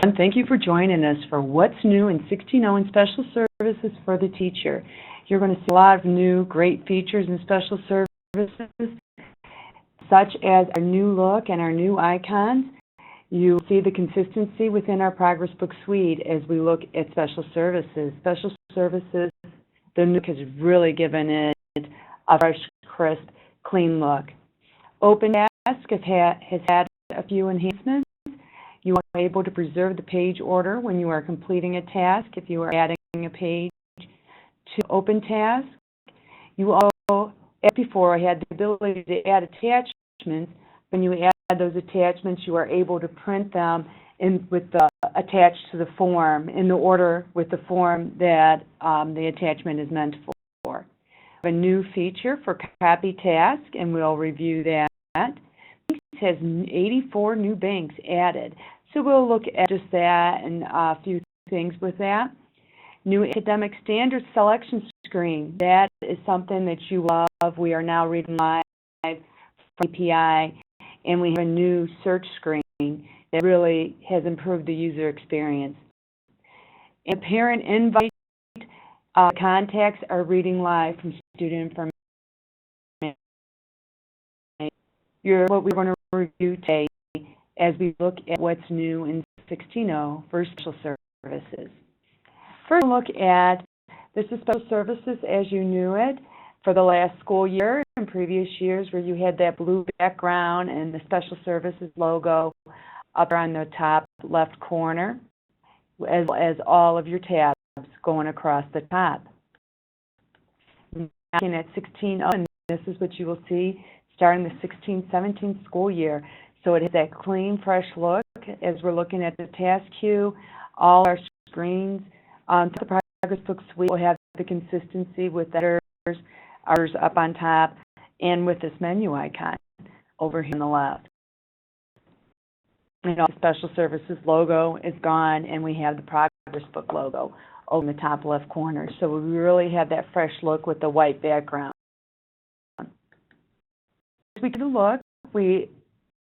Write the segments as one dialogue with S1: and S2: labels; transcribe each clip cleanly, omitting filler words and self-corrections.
S1: And thank you for joining us for What's New in 16.0 in Special Services for the Teacher. You're going to see a lot of new great features in Special Services, such as our new look and our new icons. You see the consistency within our ProgressBook suite as we look at Special Services. Special Services, the new look has really given it a fresh, crisp, clean look. Open Task has had a few enhancements. You are able to preserve the page order when you are completing a task if you are adding a page to Open Task. You also, as before, had the ability to add attachments. When you add those attachments, you are able to print them attached to the form in the order with the form that the attachment is meant for. We have a new feature for Copy Task, and we'll review that. It has 84 new banks added. So we'll look at just that and a few things with that. New academic standards selection screen. That is something that you love. We are now reading live from API, and we have a new search screen that really has improved the user experience. And parent invite contacts are reading live from student information. What we're going to review today as we look at what's new in 16.0 for Special Services. First, we'll look at this is Special Services as you knew it for the last school year and previous years, where you had that blue background and the Special Services logo up on the top left corner, as well as all of your tabs going across the top. Looking at 16.0, and this is what you will see starting the 16-17 school year. So it has that clean, fresh look as we're looking at the task queue. All our screens on the ProgressBook suite will have the consistency with ours up on top and with this menu icon over here on the left. The Special Services logo is gone, and we have the ProgressBook logo over in the top left corner. So we really have that fresh look with the white background. As we take a look,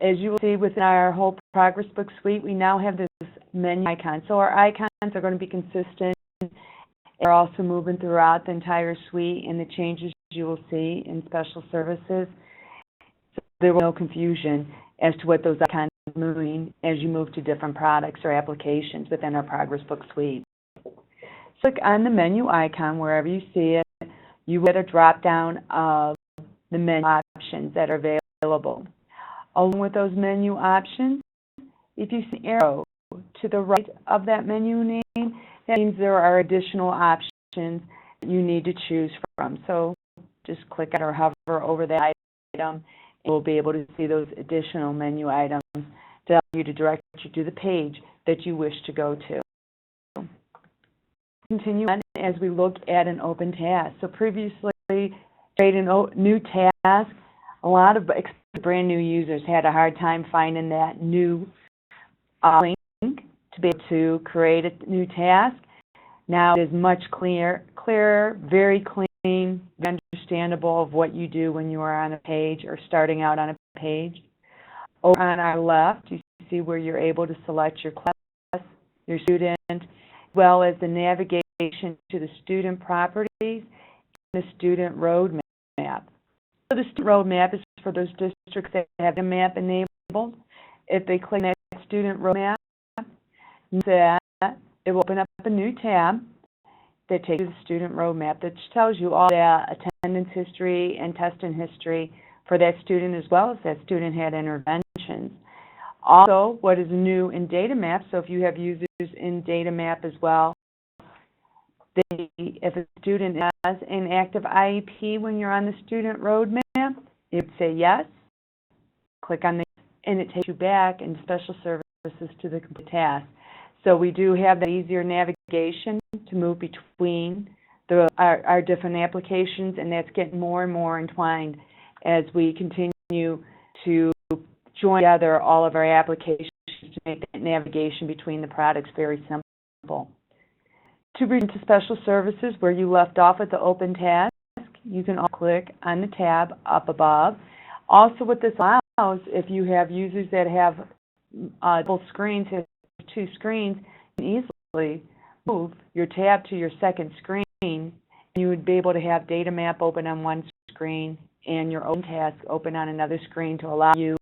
S1: as you will see within our whole ProgressBook suite, we now have this menu icon. So our icons are going to be consistent. They're also moving throughout the entire suite, and the changes you will see in Special Services. So there will be no confusion as to what those icons are moving as you move to different products or applications within our ProgressBook suite. Click on the menu icon wherever you see it. You will get a drop-down of the menu options that are available. Along with those menu options, if you see an arrow to the right of that menu name, that means there are additional options that you need to choose from. So just click or hover over that item, and you'll be able to see those additional menu items to help you to direct you to the page that you wish to go to. Continue on as we look at an open task. So previously, create a new task. A lot of brand new users had a hard time finding that new link to be able to create a new task. Now it is much clearer, very clean, very understandable of what you do when you are on a page or starting out on a page. Over on our left, you see where you're able to select your class, your student, as well as the navigation to the student properties and the student roadmap. So the student roadmap is for those districts that have the map enabled. If they click on that student roadmap, it will open up a new tab that takes you to the student roadmap that tells you all the attendance history and testing history for that student, as well as that student had interventions. Also, what is new in data map, so if you have users in data map as well, if a student has an active IEP when you're on the student roadmap, you would say yes, click on and it takes you back in Special Services to the complete task. So we do have that easier navigation to move between our different applications, and that's getting more and more entwined as we continue to join together all of our applications to make that navigation between the products very simple. To return to Special Services, where you left off at the open task, you can click on the tab up above. Also, what this allows, if you have users that have full screens, two screens, you can easily move your tab to your second screen, and you would be able to have Data Map open on one screen and your own task open on another screen to allow you,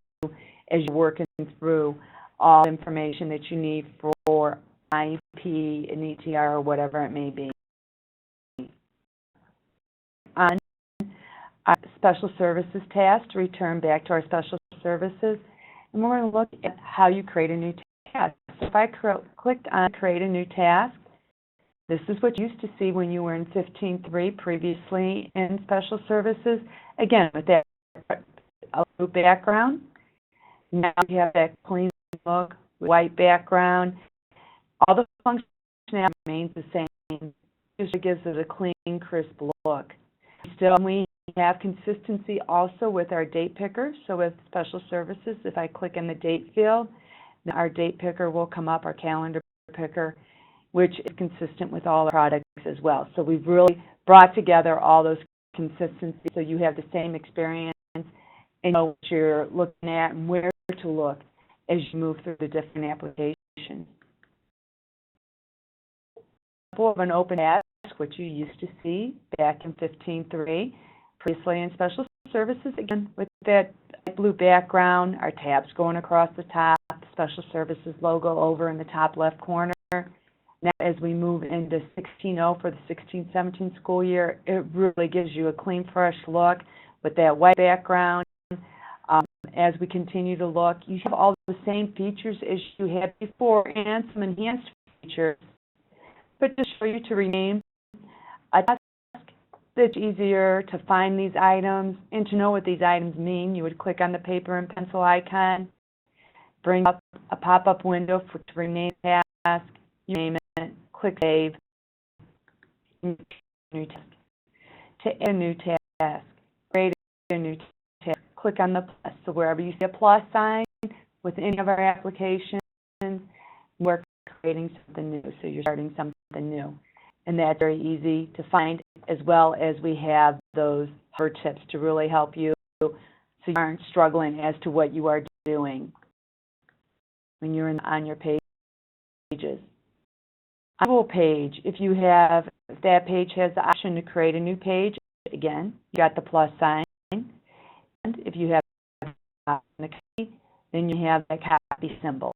S1: as you're working through all the information that you need for IEP, an ETR, or whatever it may be. On our Special Services task, to return back to our Special Services, and we're going to look at how you create a new task. So if I clicked on Create a New Task, this is what you used to see when you were in 15.3 previously in Special Services. Again, with that blue background, now you have that clean look, white background. All the functionality remains the same. It just gives it a clean, crisp look. Still, we have consistency also with our date picker. So with Special Services, if I click in the date field, our date picker will come up, our calendar picker, which is consistent with all our products as well. So we've really brought together all those consistencies so you have the same experience and know what you're looking at and where to look as you move through the different applications. Example of an open task, which you used to see back in 15.3, previously in Special Services, again with that blue background, our tabs going across the top, the Special Services logo over in the top left corner. Now, as we move into 16.0 for the 16-17 school year, it really gives you a clean, fresh look with that white background. As we continue to look, you have all the same features as you had before and some enhanced features. But to show you to rename a task, it's easier to find these items and to know what these items mean. You would click on the paper and pencil icon, bring up a pop-up window to rename the task. You name it, click Save, new task. To add a new task, create a new task, click on the plus. So wherever you see a plus sign with any of our applications, we're creating something new. So you're starting something new. And that's very easy to find, as well as we have those hard tips to really help you so you aren't struggling as to what you are doing when you're on your pages. On the page, if that page has the option to create a new page, again, you got the plus sign. And if you have the copy, then you have the copy symbol.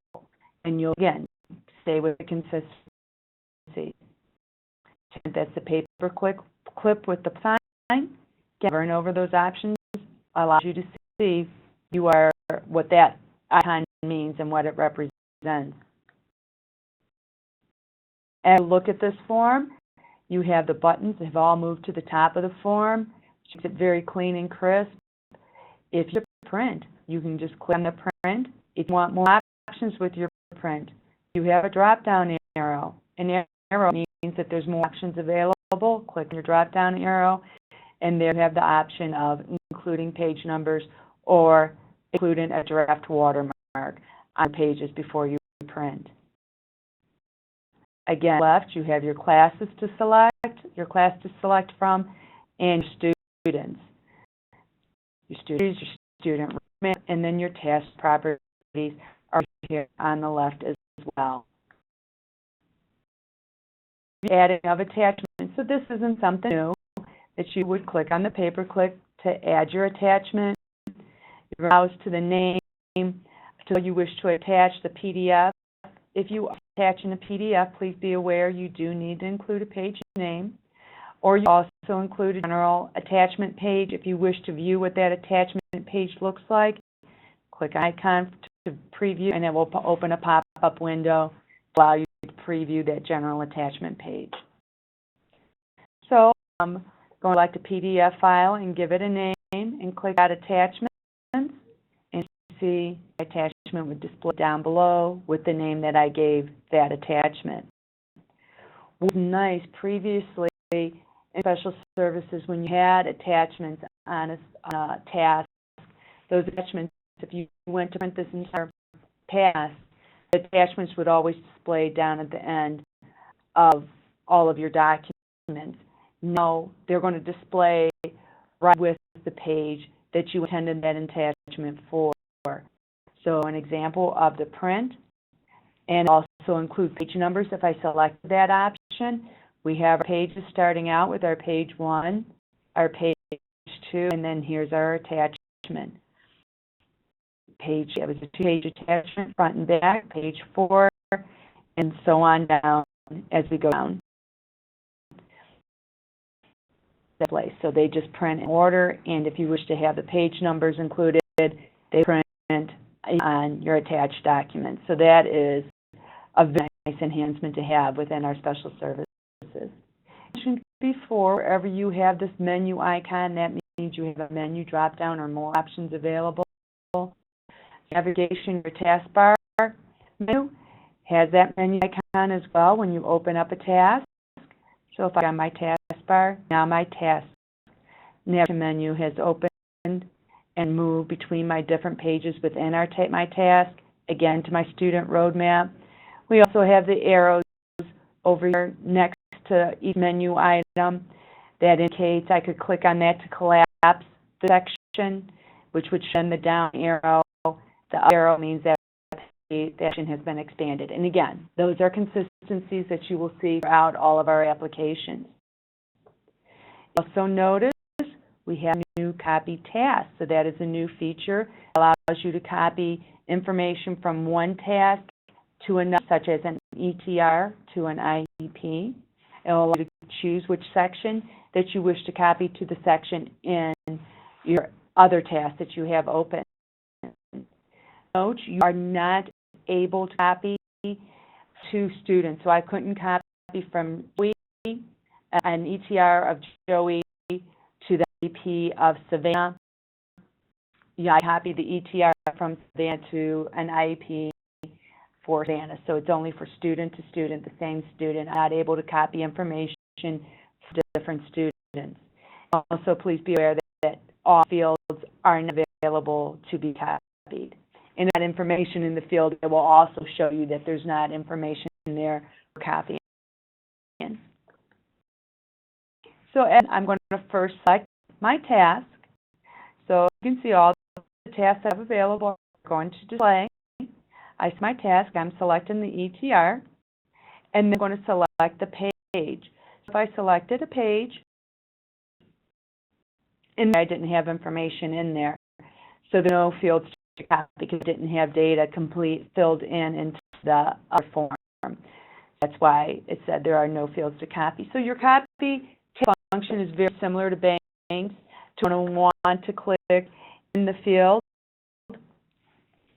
S1: And you'll, again, stay with the consistency. That's the paper clip with the sign. Again, covering over those options allows you to see what that icon means and what it represents. As you look at this form, you have the buttons that have all moved to the top of the form, which makes it very clean and crisp. If you print, you can just click on the print. If you want more options with your print, you have a drop-down arrow. An arrow means that there's more options available. Click on your drop-down arrow, and there you have the option of including page numbers or including a draft watermark on pages before you print. Again, left, you have your classes to select, your class to select from, and your students. Your student roadmap, and then your task properties are here on the left as well. Adding of attachments. So this isn't something new that you would click on the paper clip to add your attachment. You browse to the name, to you wish to attach the PDF. If you are attaching a PDF, please be aware you do need to include a page name, or you also include a general attachment page. If you wish to view what that attachment page looks like, click icon to preview, and it will open a pop-up window to allow you to preview that general attachment page. So I'm going to select a PDF file and give it a name and click Add Attachments, and see the attachment would display down below with the name that I gave that attachment. What was nice previously in Special Services, when you had attachments on a task, those attachments, if you went to print this entire task, the attachments would always display down at the end of all of your documents. Now they're going to display right with the page that you intended that attachment for. So an example of the print and also also include page numbers if I select that option. We have our pages starting out with our page 1, our page 2, and then here's our attachment. It was a 2-page attachment, front and back, page 4, and so on down as we go down. So they just print in order, and if you wish to have the page numbers included, they print on your attached document. So that is a very nice enhancement to have within our special services. As mentioned before, wherever you have this menu icon, that means you have a menu drop-down or more options available. Navigation, your taskbar menu has that menu icon as well when you open up a task. So if I go on my taskbar, now my task navigation menu has opened and moved between my different pages within my task, again to my student roadmap. We also have the arrows over here next to each menu item that indicates I could click on that to collapse the section, which would send the down arrow. The up arrow means that the section has been expanded. And again, those are consistencies that you will see throughout all of our applications. Also notice we have new copy tasks. So that is a new feature. It allows you to copy information from one task to another, such as an ETR to an IEP. It will allow you to choose which section that you wish to copy to the section in your other task that you have open. Note, you are not able to copy to students. So I couldn't copy from Joey, an ETR of Joey, to the IEP of Savannah. Yeah, I copied the ETR from Savannah to an IEP for Savannah. So it's only for student to student, the same student. I'm not able to copy information for different students. Also, please be aware that all fields are not available to be copied. And that information in the field, it will also show you that there's not information there for copying. So I'm going to first select my task. So you can see all the tasks I have available are going to display. I see my task, I'm selecting the ETR, and then I'm going to select the page. So if I selected a page, and I didn't have information in there, so there are no fields to copy because it didn't have data filled into the other form. That's why it said there are no fields to copy. So your copy function is very similar to banks. So you're going to want to click in the field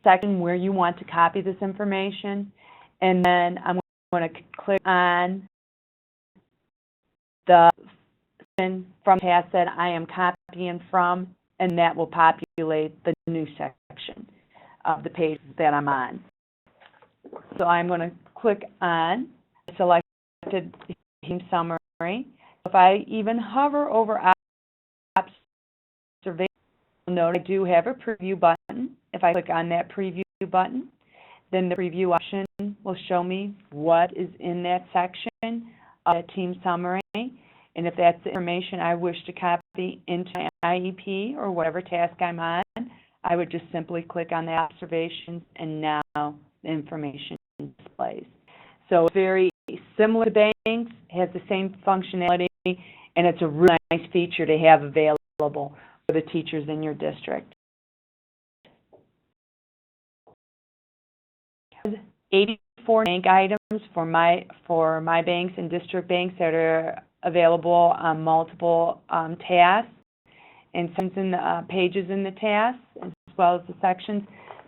S1: section where you want to copy this information, and then I'm going to click on the section from the task that I am copying from, and that will populate the new section of the page that I'm on. So I'm going to click on the selected theme summary. If I even hover over observation, you'll note I do have a preview button. If I click on that preview button, then the preview option will show me what is in that section of that team summary. And if that's the information I wish to copy into my IEP or whatever task I'm on, I would just simply click on the observations, and now the information displays. So it's very similar to banks, has the same functionality, and it's a really nice feature to have available for the teachers in your district. 84 bank items for my banks and district banks that are available on multiple tasks and sections in the pages in the tasks as well as the sections.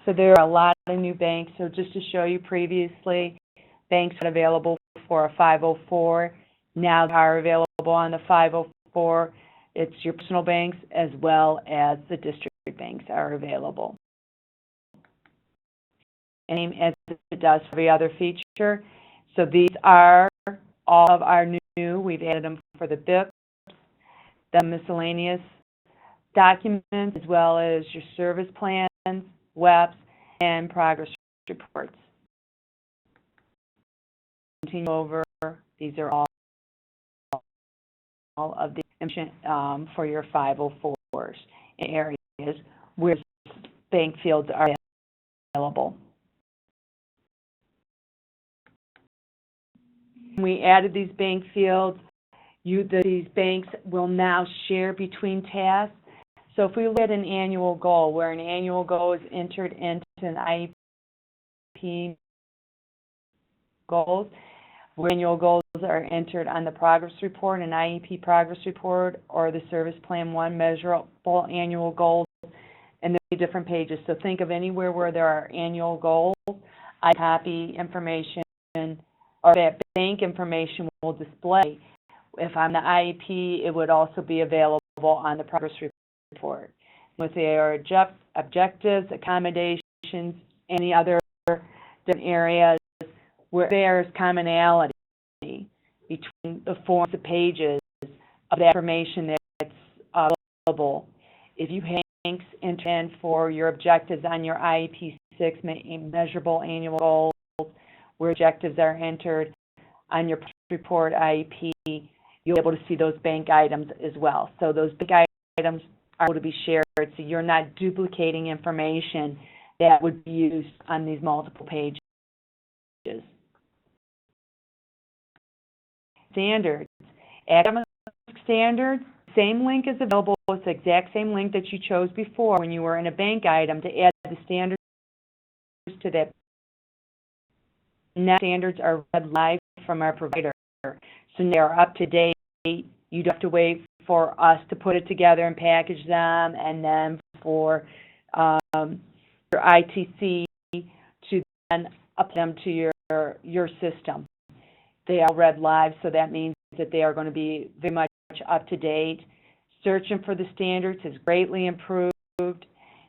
S1: So there are a lot of new banks. So just to show you, previously banks were available for a 504. Now they are available on the 504. It's your personal banks as well as the district banks are available. And as it does for every other feature. So these are all of our new. We've added them for the BIPs, the miscellaneous documents, as well as your service plans, WEPs, and progress reports. Continue over. These are all of the information for your 504s in areas where bank fields are available. we added these bank fields, these banks will now share between tasks. So if we look at an annual goal, where an annual goal is entered into an IEP goals, where annual goals are entered on the progress report, an IEP progress report, or the Service Plan 1 measurable annual goals, and there are different pages. So think of anywhere where there are annual goals, I copy information, or that bank information will display. If I'm the IEP, it would also be available on the progress report. With their objectives, accommodations, any other different areas where there's commonality between the forms of pages of the information that's available. If you have links in for your objectives on your IEP 6 measurable annual goals, where objectives are entered on your report IEP, you'll be able to see those bank items as well. So those bank items are able to be shared, so you're not duplicating information that would be used on these multiple pages. Standards. Academic standards, same link is available. It's the exact same link that you chose before when you were in a bank item to add the standards to that. Now standards are read live from our provider, so they are up to date. You don't have to wait for us to put it together and package them, and then for your ITC to then up them to your system. They are read live, so that means that they are going to be very much up to date. Searching for the standards has greatly improved.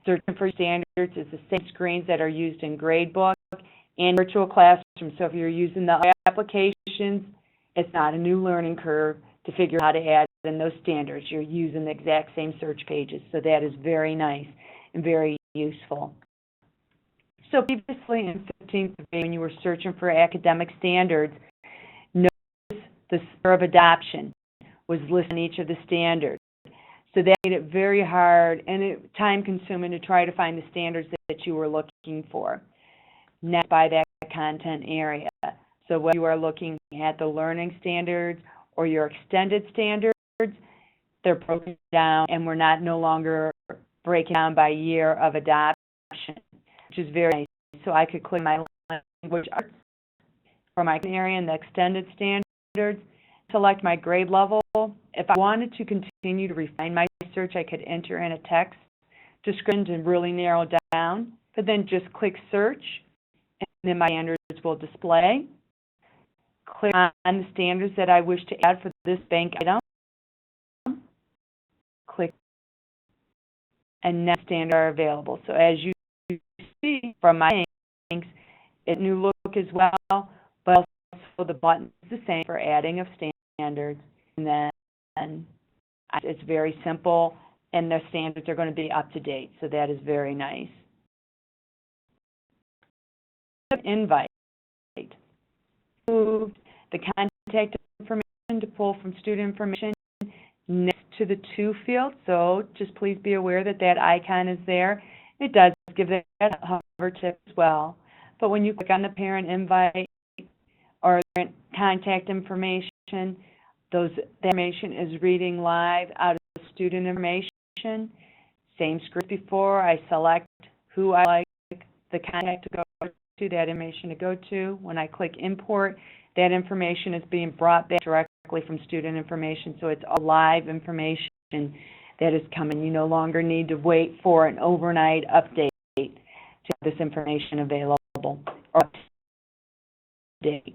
S1: Searching for standards is the same screens that are used in Gradebook and virtual classroom. So if you're using the applications, it's not a new learning curve to figure out how to add in those standards. You're using the exact same search pages, so that is very nice and very useful. So previously in 15th grade, when you were searching for academic standards, notice the spur of adoption was listed in each of the standards. So that made it very hard and time-consuming to try to find the standards that you were looking for. Next, by that content area. So whether you are looking at the learning standards or your extended standards, they're broken down, and we're no longer breaking down by year of adoption, which is very nice. So I could click my language arts for my area in the extended standards, select my grade level. If I wanted to continue to refine my search, I could enter in a text description to really narrow down, but then just click search, and then my standards will display. Click on the standards that I wish to add for this bank item. Click, and now standards are available. So as you see from my banks, it's a new look as well, but also the button is the same for adding of standards. And then it's very simple, and the standards are going to be up to date, so that is very nice. Invite. Moved the contact information to pull from student information next to the to field, so just please be aware that that icon is there. It does give that hover tip as well. But when you click on the parent invite or contact information, the information is reading live out of student information. Same script before. I select who I like the contact to go to, that information to go to. When I click import, that information is being brought back directly from student information, so it's all live information that is coming. You no longer need to wait for an overnight update to have this information available or update.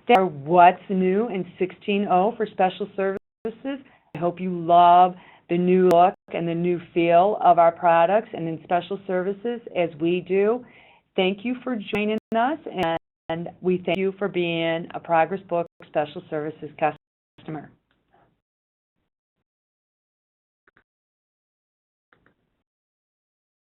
S1: There are what's new in 16.0 for special services. I hope you love the new look and the new feel of our products and in special services as we do. Thank you for joining us, and we thank you for being a ProgressBook Special Services customer.